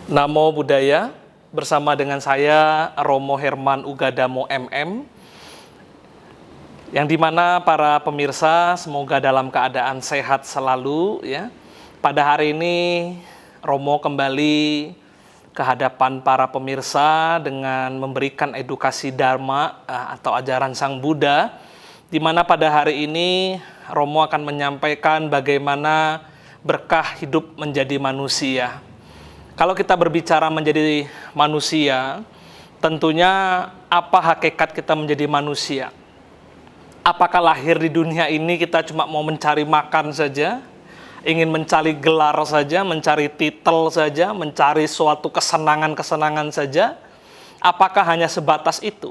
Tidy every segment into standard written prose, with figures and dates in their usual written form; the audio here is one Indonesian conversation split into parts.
Namo Buddhaya, bersama dengan saya Romo Herman Ugadamo MM, yang dimana para pemirsa semoga dalam keadaan sehat selalu ya. Pada hari ini Romo kembali ke hadapan para pemirsa dengan memberikan edukasi Dharma atau ajaran Sang Buddha, di mana pada hari ini Romo akan menyampaikan bagaimana berkah hidup menjadi manusia. Kalau kita berbicara menjadi manusia, tentunya apa hakikat kita menjadi manusia? Apakah lahir di dunia ini kita cuma mau mencari makan saja, ingin mencari gelar saja, mencari titel saja, mencari suatu kesenangan-kesenangan saja? Apakah hanya sebatas itu?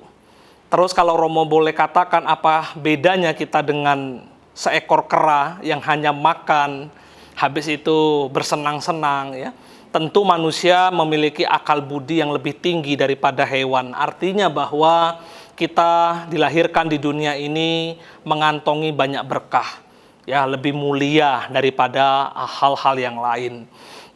Terus kalau Romo boleh katakan apa bedanya kita dengan seekor kera yang hanya makan, habis itu bersenang-senang ya? Tentu manusia memiliki akal budi yang lebih tinggi daripada hewan. Artinya bahwa kita dilahirkan di dunia ini mengantongi banyak berkah, ya, lebih mulia daripada hal-hal yang lain.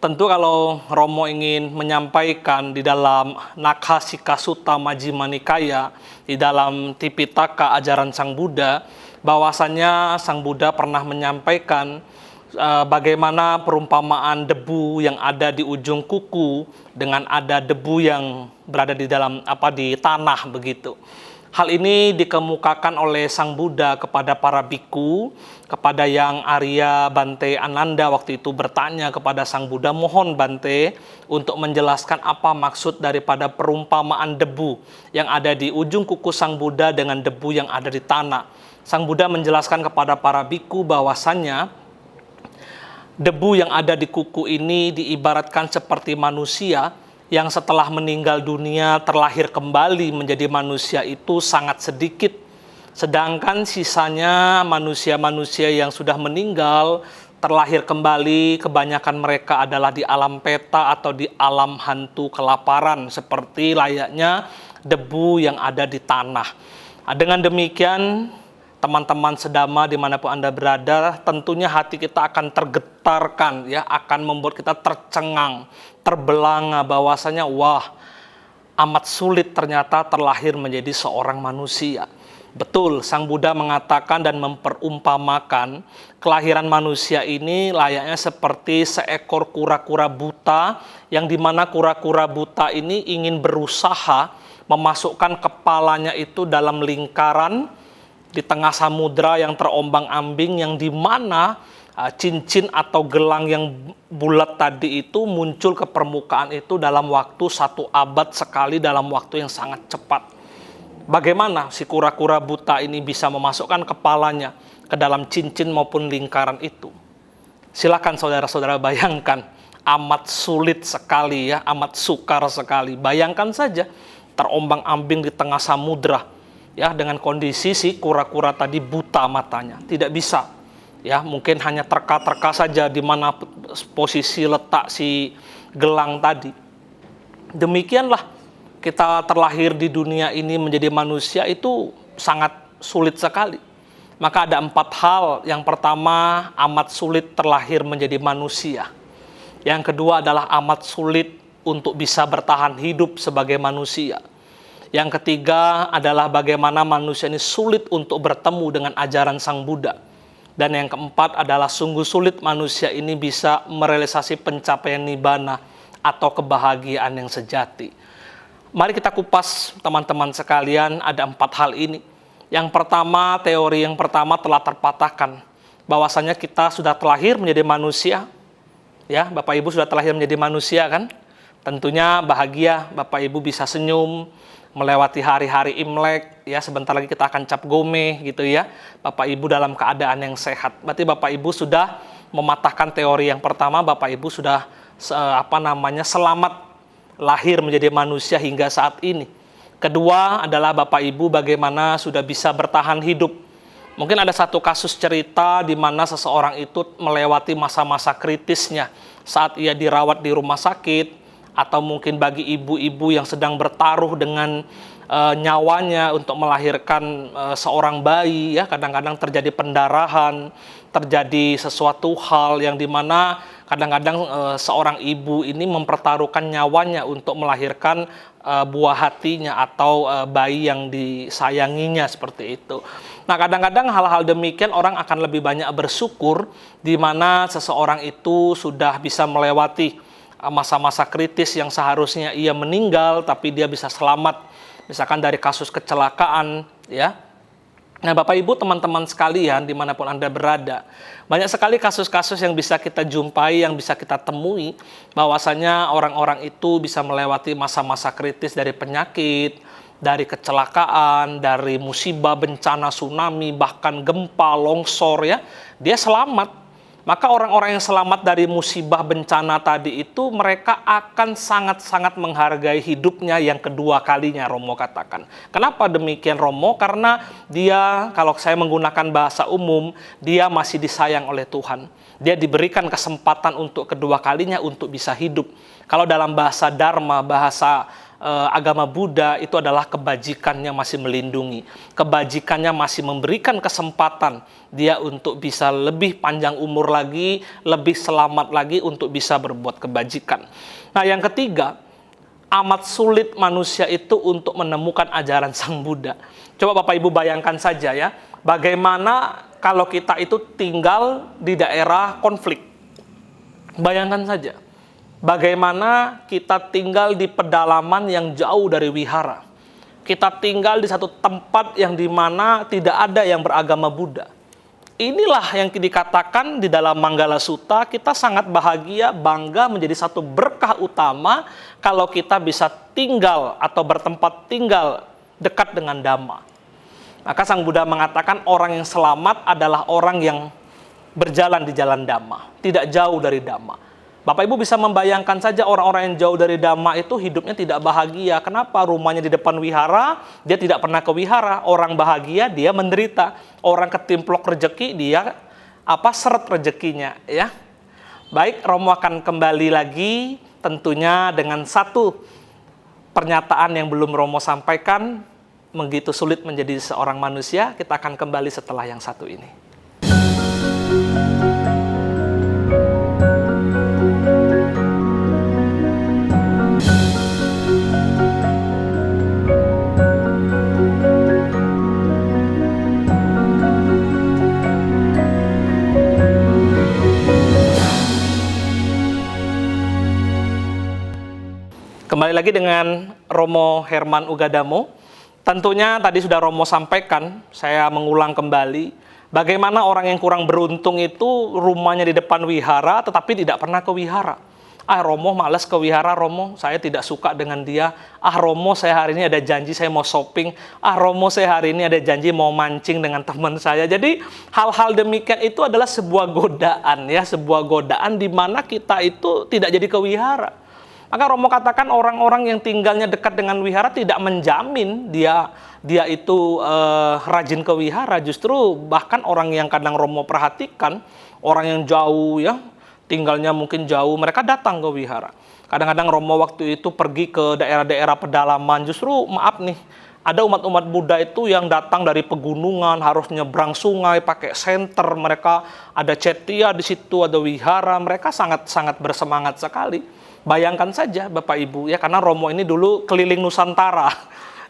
Tentu kalau Romo ingin menyampaikan di dalam Nakhasika Sutta Majjhima Nikaya, di dalam Tipitaka ajaran Sang Buddha, bahwasanya Sang Buddha pernah menyampaikan bagaimana perumpamaan debu yang ada di ujung kuku dengan ada debu yang berada di dalam di tanah begitu. Hal ini dikemukakan oleh Sang Buddha kepada para biku, kepada yang Arya Bante Ananda waktu itu bertanya kepada Sang Buddha, mohon Bante untuk menjelaskan apa maksud daripada perumpamaan debu yang ada di ujung kuku Sang Buddha dengan debu yang ada di tanah. Sang Buddha menjelaskan kepada para biku bahwasannya debu yang ada di kuku ini diibaratkan seperti manusia yang setelah meninggal dunia terlahir kembali menjadi manusia itu sangat sedikit. Sedangkan sisanya manusia-manusia yang sudah meninggal terlahir kembali, kebanyakan mereka adalah di alam peta atau di alam hantu kelaparan, seperti layaknya debu yang ada di tanah. Dengan demikian, teman-teman sedama dimanapun Anda berada, tentunya hati kita akan tergetarkan, ya, akan membuat kita tercengang, terbelanga bahwasanya wah, amat sulit ternyata terlahir menjadi seorang manusia. Betul, Sang Buddha mengatakan dan memperumpamakan kelahiran manusia ini layaknya seperti seekor kura-kura buta, yang dimana kura-kura buta ini ingin berusaha memasukkan kepalanya itu dalam lingkaran di tengah samudra yang terombang-ambing, yang dimana cincin atau gelang yang bulat tadi itu muncul ke permukaan itu dalam waktu 1 abad sekali, dalam waktu yang sangat cepat. Bagaimana si kura-kura buta ini bisa memasukkan kepalanya ke dalam cincin maupun lingkaran itu? Silakan saudara-saudara bayangkan, amat sulit sekali ya, amat sukar sekali. Bayangkan saja terombang-ambing di tengah samudra, ya, dengan kondisi si kura-kura tadi buta matanya, tidak bisa, ya, mungkin hanya terka-terka saja di mana posisi letak si gelang tadi. Demikianlah kita terlahir di dunia ini menjadi manusia itu sangat sulit sekali. Maka ada 4 hal. Yang pertama, amat sulit terlahir menjadi manusia. Yang kedua adalah amat sulit untuk bisa bertahan hidup sebagai manusia. Yang ketiga adalah bagaimana manusia ini sulit untuk bertemu dengan ajaran Sang Buddha. Dan yang keempat adalah sungguh sulit manusia ini bisa merealisasi pencapaian nibbana atau kebahagiaan yang sejati. Mari kita kupas teman-teman sekalian, ada 4 hal ini. Yang pertama, teori yang pertama telah terpatahkan. Bahwasanya kita sudah terlahir menjadi manusia. Ya, Bapak Ibu sudah terlahir menjadi manusia kan? Tentunya bahagia, Bapak Ibu bisa senyum melewati hari-hari Imlek, ya, sebentar lagi kita akan cap gome gitu ya. Bapak Ibu dalam keadaan yang sehat. Berarti Bapak Ibu sudah mematahkan teori yang pertama, Bapak Ibu sudah selamat lahir menjadi manusia hingga saat ini. Kedua adalah Bapak Ibu bagaimana sudah bisa bertahan hidup. Mungkin ada satu kasus cerita di mana seseorang itu melewati masa-masa kritisnya saat ia dirawat di rumah sakit, atau mungkin bagi ibu-ibu yang sedang bertaruh dengan nyawanya untuk melahirkan seorang bayi, ya, kadang-kadang terjadi pendarahan, terjadi sesuatu hal yang dimana Kadang-kadang seorang ibu ini mempertaruhkan nyawanya untuk melahirkan buah hatinya atau bayi yang disayanginya seperti itu. Nah, kadang-kadang hal-hal demikian orang akan lebih banyak bersyukur di mana seseorang itu sudah bisa melewati masa-masa kritis yang seharusnya ia meninggal tapi dia bisa selamat, misalkan dari kasus kecelakaan, ya. Nah, Bapak Ibu, teman-teman sekalian, dimanapun Anda berada, banyak sekali kasus-kasus yang bisa kita jumpai, yang bisa kita temui, bahwasanya orang-orang itu bisa melewati masa-masa kritis dari penyakit, dari kecelakaan, dari musibah, bencana, tsunami, bahkan gempa, longsor, ya. Dia selamat. Maka orang-orang yang selamat dari musibah bencana tadi itu, mereka akan sangat-sangat menghargai hidupnya yang kedua kalinya, Romo katakan. Kenapa demikian, Romo? Karena dia, kalau saya menggunakan bahasa umum, dia masih disayang oleh Tuhan. Dia diberikan kesempatan untuk kedua kalinya untuk bisa hidup. Kalau dalam bahasa Dharma, bahasa agama Buddha, itu adalah kebajikannya masih melindungi. Kebajikannya masih memberikan kesempatan dia untuk bisa lebih panjang umur lagi, lebih selamat lagi untuk bisa berbuat kebajikan. Nah, yang ketiga, amat sulit manusia itu untuk menemukan ajaran Sang Buddha. Coba Bapak Ibu bayangkan saja ya, bagaimana kalau kita itu tinggal di daerah konflik. Bayangkan saja, bagaimana kita tinggal di pedalaman yang jauh dari wihara. Kita tinggal di satu tempat yang dimana tidak ada yang beragama Buddha. Inilah yang dikatakan di dalam Manggala Sutta, kita sangat bahagia, bangga menjadi satu berkah utama kalau kita bisa tinggal atau bertempat tinggal dekat dengan Dhamma. Maka Sang Buddha mengatakan orang yang selamat adalah orang yang berjalan di jalan Dhamma, tidak jauh dari Dhamma. Bapak Ibu bisa membayangkan saja orang-orang yang jauh dari Dhamma itu hidupnya tidak bahagia. Kenapa? Rumahnya di depan wihara, dia tidak pernah ke wihara. Orang bahagia, dia menderita. Orang ketimplok rezeki, dia seret rezekinya, ya. Baik, Romo akan kembali lagi tentunya dengan satu pernyataan yang belum Romo sampaikan. Begitu sulit menjadi seorang manusia, kita akan kembali setelah yang satu ini. Kembali lagi dengan Romo Herman Ugadamo. Tentunya tadi sudah Romo sampaikan, saya mengulang kembali, bagaimana orang yang kurang beruntung itu rumahnya di depan wihara tetapi tidak pernah ke wihara. Romo malas ke wihara, Romo saya tidak suka dengan dia. Romo saya hari ini ada janji saya mau shopping. Romo saya hari ini ada janji mau mancing dengan teman saya. Jadi hal-hal demikian itu adalah sebuah godaan, ya, sebuah godaan di mana kita itu tidak jadi ke wihara. Maka Romo katakan orang-orang yang tinggalnya dekat dengan wihara tidak menjamin dia itu rajin ke wihara. Justru bahkan orang yang kadang Romo perhatikan, orang yang jauh, ya, tinggalnya mungkin jauh, mereka datang ke wihara. Kadang-kadang Romo waktu itu pergi ke daerah-daerah pedalaman, justru maaf nih, ada umat-umat Buddha itu yang datang dari pegunungan, harus nyebrang sungai, pakai senter, mereka ada cetia di situ, ada wihara, mereka sangat-sangat bersemangat sekali. Bayangkan saja Bapak Ibu, ya, karena Romo ini dulu keliling Nusantara,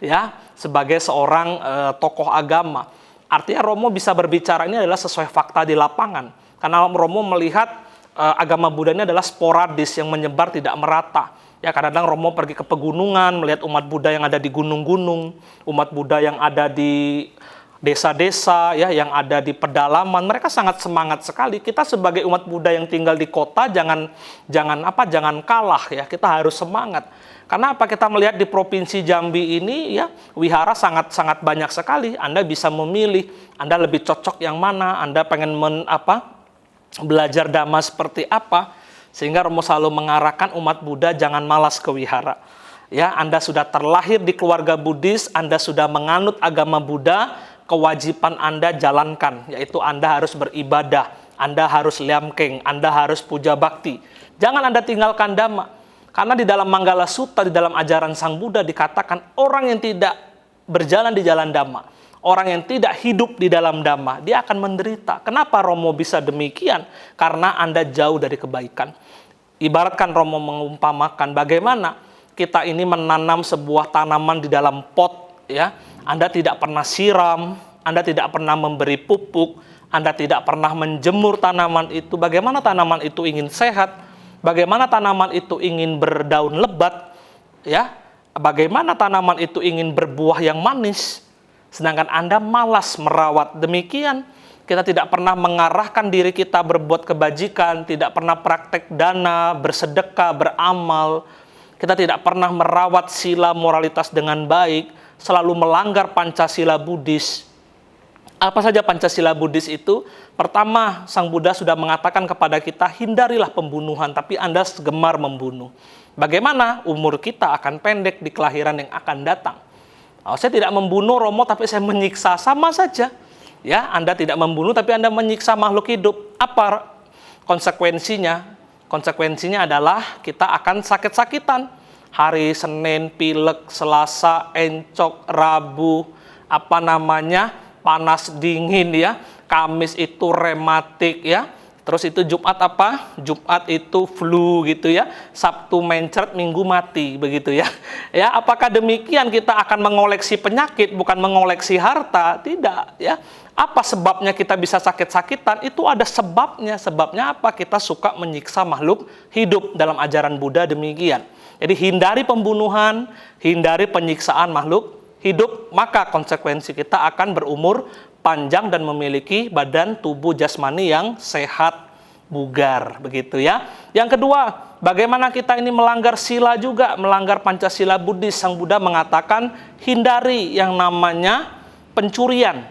ya, sebagai seorang tokoh agama. Artinya Romo bisa berbicara ini adalah sesuai fakta di lapangan. Karena Romo melihat agama Buddha ini adalah sporadis yang menyebar tidak merata. Ya, kadang-kadang Romo pergi ke pegunungan, melihat umat Buddha yang ada di gunung-gunung, umat Buddha yang ada di desa-desa, ya, yang ada di pedalaman, mereka sangat semangat sekali. Kita sebagai umat Buddha yang tinggal di kota jangan kalah, ya, kita harus semangat. Karena apa? Kita melihat di Provinsi Jambi ini, ya, wihara sangat-sangat banyak sekali. Anda bisa memilih, Anda lebih cocok yang mana, Anda pengen belajar Dhamma seperti apa, sehingga Romo selalu mengarahkan umat Buddha jangan malas ke wihara. Ya, Anda sudah terlahir di keluarga Buddhis, Anda sudah menganut agama Buddha, kewajiban Anda jalankan, yaitu Anda harus beribadah, Anda harus liamkeng, Anda harus puja bakti. Jangan Anda tinggalkan Dhamma. Karena di dalam Manggala Sutta, di dalam ajaran Sang Buddha dikatakan orang yang tidak berjalan di jalan Dhamma, Orang yang tidak hidup di dalam Dhamma, dia akan menderita. Kenapa Romo bisa demikian? Karena Anda jauh dari kebaikan. Ibaratkan Romo mengumpamakan bagaimana kita ini menanam sebuah tanaman di dalam pot, ya. Anda tidak pernah siram, Anda tidak pernah memberi pupuk, Anda tidak pernah menjemur tanaman itu. Bagaimana tanaman itu ingin sehat? Bagaimana tanaman itu ingin berdaun lebat, ya? Bagaimana tanaman itu ingin berbuah yang manis? Sedangkan Anda malas merawat. Demikian, kita tidak pernah mengarahkan diri kita berbuat kebajikan, tidak pernah praktek dana, bersedekah, beramal. Kita tidak pernah merawat sila moralitas dengan baik, selalu melanggar Pancasila Buddhis. Apa saja Pancasila Buddhis itu? Pertama, Sang Buddha sudah mengatakan kepada kita, hindarilah pembunuhan, tapi Anda gemar membunuh. Bagaimana? Umur kita akan pendek di kelahiran yang akan datang. Saya tidak membunuh Romo, tapi saya menyiksa, sama saja. Ya, Anda tidak membunuh, tapi Anda menyiksa makhluk hidup. Apa konsekuensinya? Konsekuensinya adalah kita akan sakit-sakitan. Hari Senin, pilek, Selasa, encok, Rabu, panas dingin, ya. Kamis itu rematik, ya. Terus itu Jumat apa? Jumat itu flu gitu ya. Sabtu mencret, Minggu mati begitu ya. Ya, apakah demikian kita akan mengoleksi penyakit bukan mengoleksi harta? Tidak ya. Apa sebabnya kita bisa sakit-sakitan? Itu ada sebabnya. Sebabnya apa? Kita suka menyiksa makhluk hidup. Dalam ajaran Buddha demikian. Jadi hindari pembunuhan, hindari penyiksaan makhluk hidup, maka konsekuensi kita akan berumur panjang dan memiliki badan tubuh jasmani yang sehat, bugar, begitu ya. Yang kedua, bagaimana kita ini melanggar sila juga, melanggar Pancasila Buddhis. Sang Buddha mengatakan, hindari yang namanya pencurian.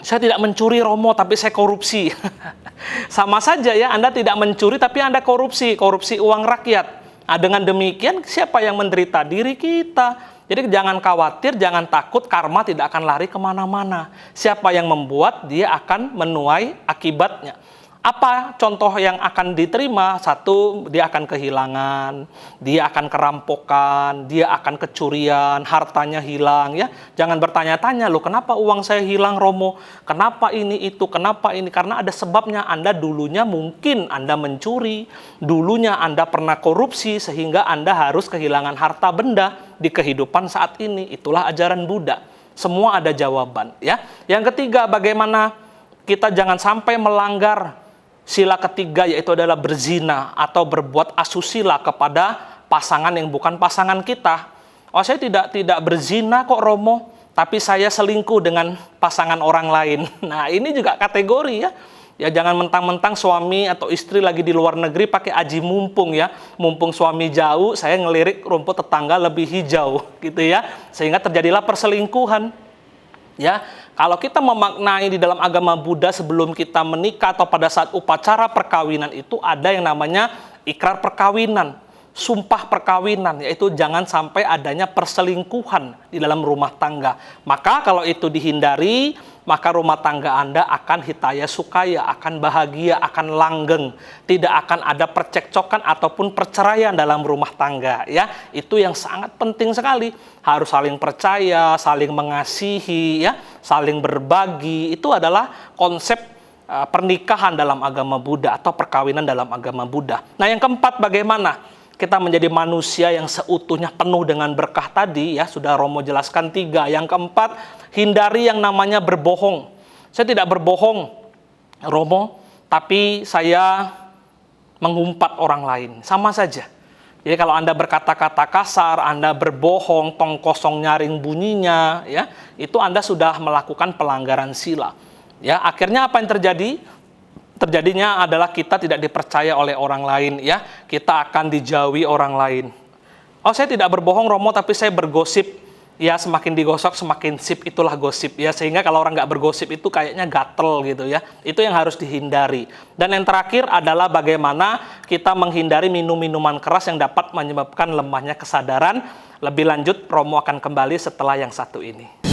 Saya tidak mencuri Romo, tapi saya korupsi. Sama saja ya, Anda tidak mencuri, tapi Anda korupsi uang rakyat. Nah, dengan demikian, siapa yang menderita? Diri kita. Jadi jangan khawatir, jangan takut, karma tidak akan lari kemana-mana. Siapa yang membuat, dia akan menuai akibatnya. Apa contoh yang akan diterima? Satu, dia akan kehilangan, dia akan kerampokan, dia akan kecurian, hartanya hilang ya. Jangan bertanya-tanya, loh kenapa uang saya hilang Romo? Kenapa ini itu? Kenapa ini? Karena ada sebabnya. Anda dulunya mungkin Anda mencuri, dulunya Anda pernah korupsi sehingga Anda harus kehilangan harta benda di kehidupan saat ini. Itulah ajaran Buddha. Semua ada jawaban ya. Yang ketiga, bagaimana kita jangan sampai melanggar sila ketiga, yaitu adalah berzina atau berbuat asusila kepada pasangan yang bukan pasangan kita. Oh, saya tidak berzina kok Romo, tapi saya selingkuh dengan pasangan orang lain. Nah, ini juga kategori ya. Ya jangan mentang-mentang suami atau istri lagi di luar negeri pakai aji mumpung ya. Mumpung suami jauh, saya ngelirik rumput tetangga lebih hijau gitu ya. Sehingga terjadilah perselingkuhan. Ya, kalau kita memaknai di dalam agama Buddha sebelum kita menikah atau pada saat upacara perkawinan itu ada yang namanya ikrar perkawinan, sumpah perkawinan, yaitu jangan sampai adanya perselingkuhan di dalam rumah tangga. Maka kalau itu dihindari, maka rumah tangga Anda akan hitaya sukaya, akan bahagia, akan langgeng. Tidak akan ada percekcokan ataupun perceraian dalam rumah tangga. Ya, itu yang sangat penting sekali. Harus saling percaya, saling mengasihi, ya, saling berbagi. Itu adalah konsep pernikahan dalam agama Buddha atau perkawinan dalam agama Buddha. Nah, yang keempat, bagaimana kita menjadi manusia yang seutuhnya penuh dengan berkah tadi ya, sudah Romo jelaskan 3. Yang keempat, hindari yang namanya berbohong. Saya tidak berbohong Romo, tapi saya mengumpat orang lain. Sama saja. Jadi kalau Anda berkata-kata kasar, Anda berbohong, tong kosong nyaring bunyinya, ya, itu Anda sudah melakukan pelanggaran sila. Ya, akhirnya apa yang terjadi? Terjadinya adalah kita tidak dipercaya oleh orang lain, ya. Kita akan dijauhi orang lain. Oh, saya tidak berbohong Romo, tapi saya bergosip. Ya, semakin digosok semakin sip, itulah gosip ya. Sehingga kalau orang nggak bergosip itu kayaknya gatel gitu ya. Itu yang harus dihindari. Dan yang terakhir adalah bagaimana kita menghindari minum-minuman keras yang dapat menyebabkan lemahnya kesadaran. Lebih lanjut, Romo akan kembali setelah yang satu ini.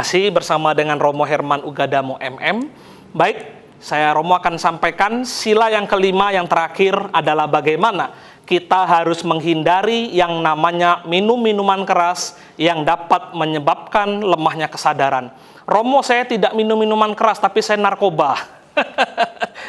Masih bersama dengan Romo Herman Ugadamo MM. Baik, saya Romo akan sampaikan sila yang kelima yang terakhir adalah bagaimana kita harus menghindari yang namanya minum minuman keras yang dapat menyebabkan lemahnya kesadaran. Romo, saya tidak minum minuman keras tapi saya narkoba.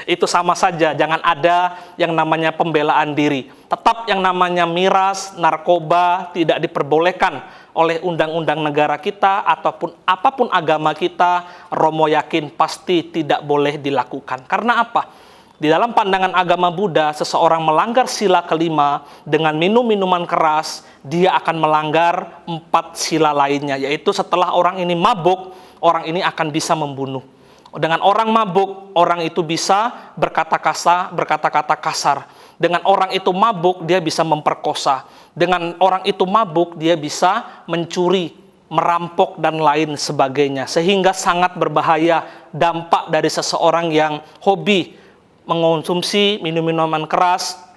Itu sama saja, jangan ada yang namanya pembelaan diri. Tetap yang namanya miras, narkoba tidak diperbolehkan oleh undang-undang negara kita ataupun apapun agama kita. Romo yakin pasti tidak boleh dilakukan. Karena apa? Di dalam pandangan agama Buddha, seseorang melanggar sila kelima dengan minum minuman keras, dia akan melanggar 4 sila lainnya, yaitu setelah orang ini mabuk, orang ini akan bisa membunuh. Dengan orang mabuk, orang itu bisa berkata-kata kasar. Dengan orang itu mabuk, dia bisa memperkosa. Dengan orang itu mabuk, dia bisa mencuri, merampok, dan lain sebagainya. Sehingga sangat berbahaya dampak dari seseorang yang hobi mengonsumsi minum-minuman keras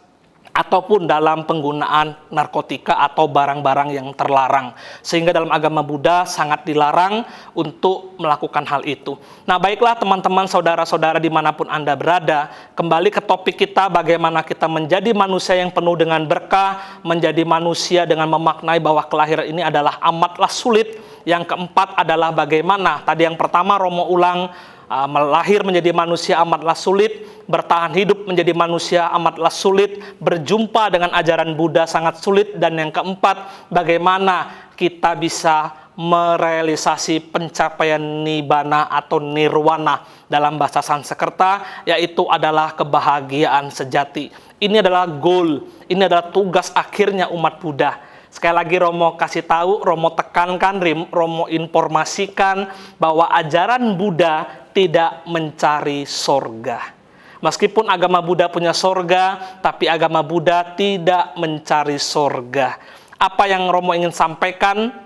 ataupun dalam penggunaan narkotika atau barang-barang yang terlarang. Sehingga dalam agama Buddha sangat dilarang untuk melakukan hal itu. Nah, baiklah teman-teman, saudara-saudara dimanapun Anda berada, kembali ke topik kita, bagaimana kita menjadi manusia yang penuh dengan berkah, menjadi manusia dengan memaknai bahwa kelahiran ini adalah amatlah sulit. Yang keempat adalah bagaimana, tadi yang pertama Romo ulang, melahir menjadi manusia amatlah sulit, bertahan hidup menjadi manusia amatlah sulit, berjumpa dengan ajaran Buddha sangat sulit, dan yang keempat, bagaimana kita bisa merealisasi pencapaian nibbana atau nirwana dalam bahasa Sanskerta, yaitu adalah kebahagiaan sejati. Ini adalah goal, ini adalah tugas akhirnya umat Buddha. Sekali lagi Romo kasih tahu, Romo tekankan, Romo informasikan bahwa ajaran Buddha tidak mencari sorga. Meskipun agama Buddha punya sorga, tapi agama Buddha tidak mencari sorga. Apa yang Romo ingin sampaikan,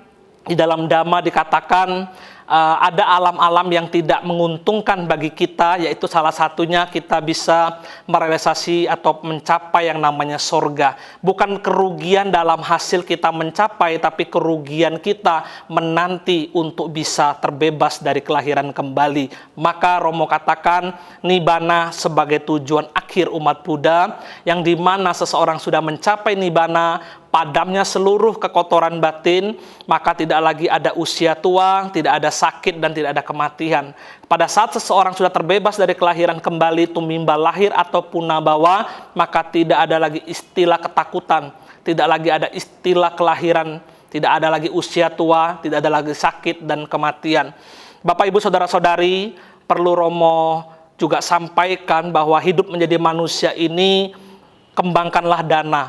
di dalam Dhamma dikatakan ada alam-alam yang tidak menguntungkan bagi kita, yaitu salah satunya kita bisa merealisasi atau mencapai yang namanya sorga. Bukan kerugian dalam hasil kita mencapai, tapi kerugian kita menanti untuk bisa terbebas dari kelahiran kembali. Maka Romo katakan nibbana sebagai tujuan akhir umat Buddha, yang dimana seseorang sudah mencapai nibbana, padamnya seluruh kekotoran batin, maka tidak lagi ada usia tua, tidak ada sakit, dan tidak ada kematian. Pada saat seseorang sudah terbebas dari kelahiran kembali, tumimba lahir atau punabawa, maka tidak ada lagi istilah ketakutan, tidak lagi ada istilah kelahiran, tidak ada lagi usia tua, tidak ada lagi sakit dan kematian. Bapak, Ibu, Saudara-saudari, perlu Romo juga sampaikan bahwa hidup menjadi manusia ini, kembangkanlah dana.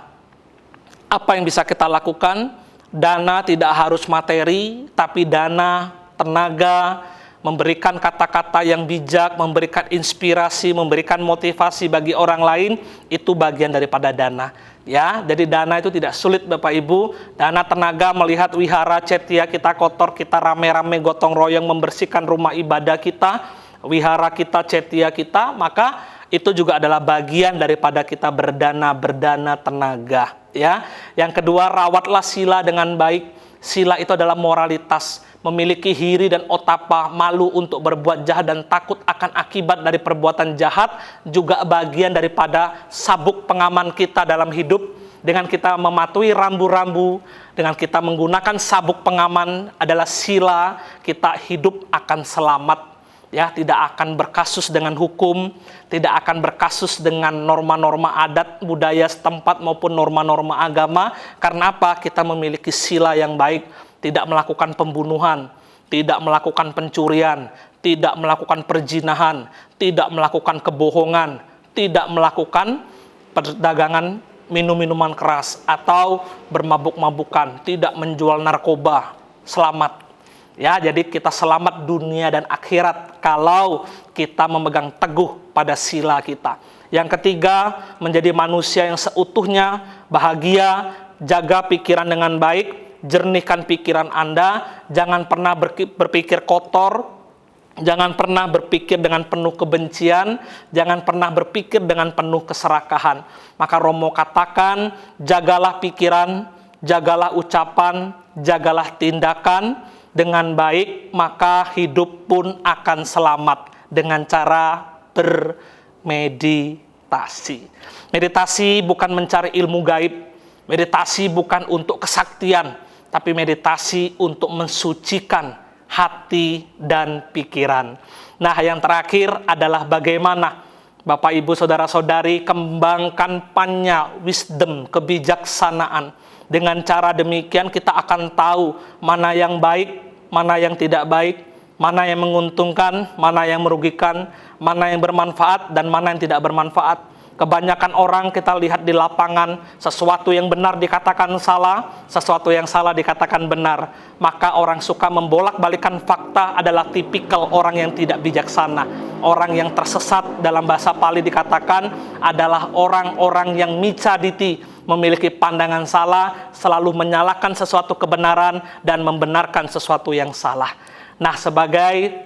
Apa yang bisa kita lakukan? Dana tidak harus materi, tapi dana, tenaga, memberikan kata-kata yang bijak, memberikan inspirasi, memberikan motivasi bagi orang lain, itu bagian daripada dana. Ya, jadi dana itu tidak sulit Bapak Ibu. Dana tenaga melihat wihara cetia kita kotor, kita rame-rame gotong royong membersihkan rumah ibadah kita, wihara kita, cetia kita, maka itu juga adalah bagian daripada kita berdana tenaga. Ya, yang kedua, rawatlah sila dengan baik. Sila itu adalah moralitas, memiliki hiri dan otapa, malu untuk berbuat jahat dan takut akan akibat dari perbuatan jahat, juga bagian daripada sabuk pengaman kita dalam hidup. Dengan kita mematuhi rambu-rambu, dengan kita menggunakan sabuk pengaman adalah sila, kita hidup akan selamat. Ya, tidak akan berkasus dengan hukum, tidak akan berkasus dengan norma-norma adat budaya setempat maupun norma-norma agama. Karena apa? Kita memiliki sila yang baik, tidak melakukan pembunuhan, tidak melakukan pencurian, tidak melakukan perzinahan, tidak melakukan kebohongan, tidak melakukan perdagangan minum-minuman keras atau bermabuk-mabukan, tidak menjual narkoba. Selamat. Ya, jadi kita selamat dunia dan akhirat kalau kita memegang teguh pada sila kita. Yang ketiga, menjadi manusia yang seutuhnya, bahagia, jaga pikiran dengan baik, jernihkan pikiran Anda, jangan pernah berpikir kotor, jangan pernah berpikir dengan penuh kebencian, jangan pernah berpikir dengan penuh keserakahan. Maka Romo katakan, jagalah pikiran, jagalah ucapan, jagalah tindakan, dengan baik, maka hidup pun akan selamat dengan cara bermeditasi. Meditasi bukan mencari ilmu gaib, meditasi bukan untuk kesaktian, tapi meditasi untuk mensucikan hati dan pikiran. Nah, yang terakhir adalah bagaimana Bapak, Ibu, Saudara-saudari kembangkan panya wisdom, kebijaksanaan. Dengan cara demikian kita akan tahu mana yang baik, mana yang tidak baik, mana yang menguntungkan, mana yang merugikan, mana yang bermanfaat, dan mana yang tidak bermanfaat. Kebanyakan orang kita lihat di lapangan, sesuatu yang benar dikatakan salah, sesuatu yang salah dikatakan benar. Maka orang suka membolak-balikan fakta adalah tipikal orang yang tidak bijaksana. Orang yang tersesat dalam bahasa Pali dikatakan adalah orang-orang yang micaditi, memiliki pandangan salah, selalu menyalahkan sesuatu kebenaran dan membenarkan sesuatu yang salah. Nah, sebagai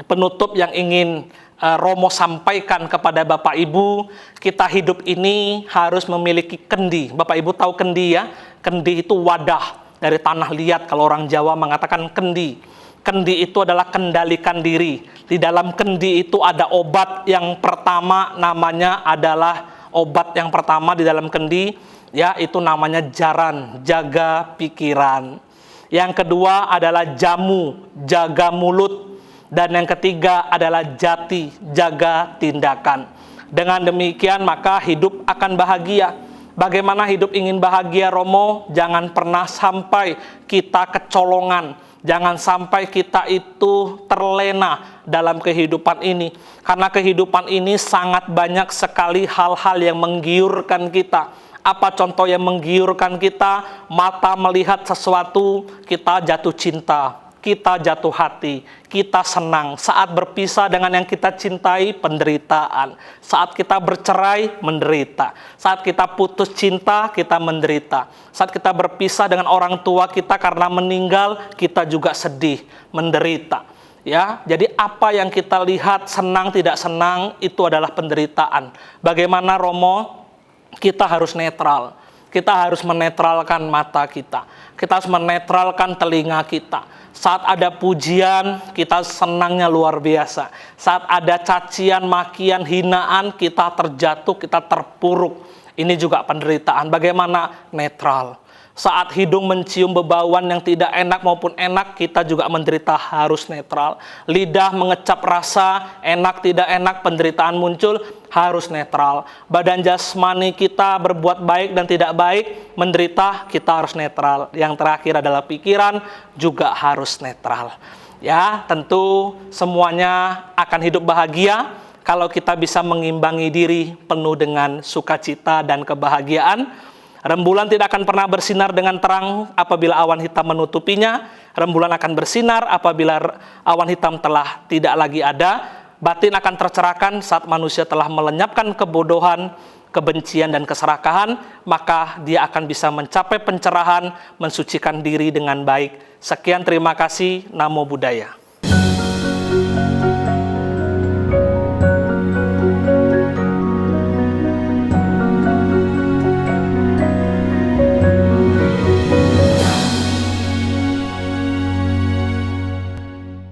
penutup yang ingin Romo sampaikan kepada Bapak Ibu, kita hidup ini harus memiliki kendi. Bapak Ibu tahu kendi ya? Kendi itu wadah dari tanah liat, kalau orang Jawa mengatakan kendi. Kendi itu adalah kendalikan diri. Di dalam kendi itu ada obat yang pertama, namanya adalah obat yang pertama di dalam kendi, ya, itu namanya jaran, jaga pikiran. Yang kedua adalah jamu, jaga mulut. Dan yang ketiga adalah jati, jaga tindakan. Dengan demikian maka hidup akan bahagia. Bagaimana hidup ingin bahagia, Romo? Jangan pernah sampai kita kecolongan. Jangan sampai kita itu terlena dalam kehidupan ini. Karena kehidupan ini sangat banyak sekali hal-hal yang menggiurkan kita. Apa contoh yang menggiurkan kita? Mata melihat sesuatu, kita jatuh cinta, kita jatuh hati, kita senang. Saat berpisah dengan yang kita cintai, penderitaan. Saat kita bercerai, menderita. Saat kita putus cinta, kita menderita. Saat kita berpisah dengan orang tua kita karena meninggal, kita juga sedih, menderita. Ya, jadi apa yang kita lihat, senang tidak senang, itu adalah penderitaan. Bagaimana, Romo? Kita harus netral. Kita harus menetralkan mata kita. Kita harus menetralkan telinga kita. Saat ada pujian, kita senangnya luar biasa. Saat ada cacian, makian, hinaan, kita terjatuh, kita terpuruk. Ini juga penderitaan. Bagaimana? Netral. Saat hidung mencium bebauan yang tidak enak maupun enak, kita juga menderita, harus netral. Lidah mengecap rasa, enak tidak enak, penderitaan muncul, harus netral. Badan jasmani kita berbuat baik dan tidak baik, menderita, kita harus netral. Yang terakhir adalah pikiran, juga harus netral. Ya, tentu semuanya akan hidup bahagia kalau kita bisa mengimbangi diri penuh dengan sukacita dan kebahagiaan. Rembulan tidak akan pernah bersinar dengan terang apabila awan hitam menutupinya. Rembulan akan bersinar apabila awan hitam telah tidak lagi ada. Batin akan tercerahkan saat manusia telah melenyapkan kebodohan, kebencian, dan keserakahan. Maka dia akan bisa mencapai pencerahan, mensucikan diri dengan baik. Sekian, terima kasih. Namo Buddhaya.